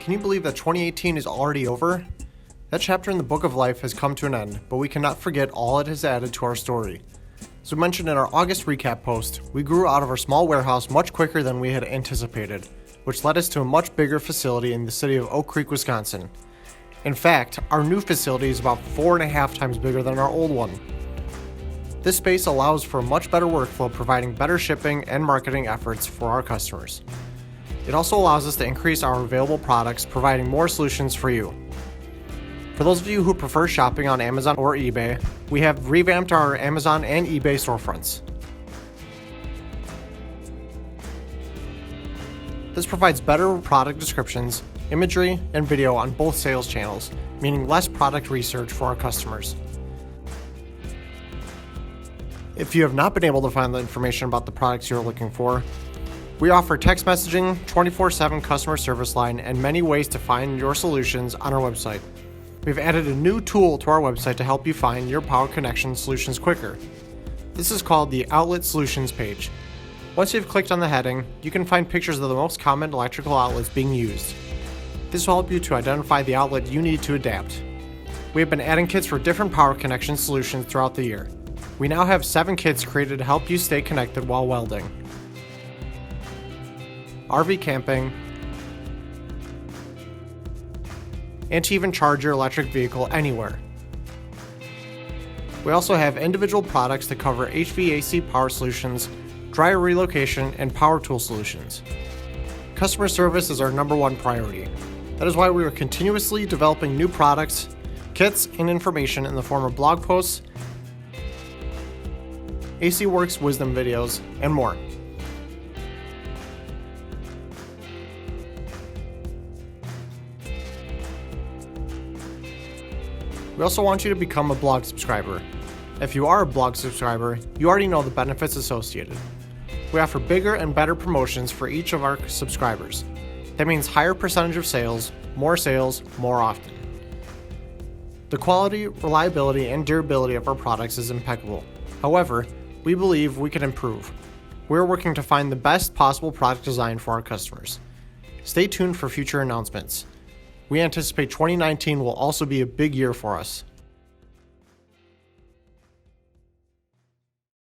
Can you believe that 2018 is already over? That chapter in the book of life has come to an end, but we cannot forget all it has added to our story. As we mentioned in our August recap post, we grew out of our small warehouse much quicker than we had anticipated, which led us to a much bigger facility in the city of Oak Creek, Wisconsin. In fact, our new facility is about 4.5 times bigger than our old one. This space allows for a much better workflow, providing better shipping and marketing efforts for our customers. It also allows us to increase our available products, providing more solutions for you. For those of you who prefer shopping on Amazon or eBay, we have revamped our Amazon and eBay storefronts. This provides better product descriptions, imagery, and video on both sales channels, meaning less product research for our customers. If you have not been able to find the information about the products you're looking for, we offer text messaging, 24/7 customer service line, and many ways to find your solutions on our website. We've added a new tool to our website to help you find your power connection solutions quicker. This is called the Outlet Solutions page. Once you've clicked on the heading, you can find pictures of the most common electrical outlets being used. This will help you to identify the outlet you need to adapt. We have been adding kits for different power connection solutions throughout the year. We now have 7 kits created to help you stay connected while welding, RV camping, and to even charge your electric vehicle anywhere. We also have individual products that cover HVAC power solutions, dryer relocation, and power tool solutions. Customer service is our number one priority. That is why we are continuously developing new products, kits, and information in the form of blog posts, AC Works wisdom videos, and more. We also want you to become a blog subscriber. If you are a blog subscriber, you already know the benefits associated. We offer bigger and better promotions for each of our subscribers. That means higher percentage of sales more often. The quality, reliability, and durability of our products is impeccable. However, we believe we can improve. We're working to find the best possible product design for our customers. Stay tuned for future announcements. We anticipate 2019 will also be a big year for us.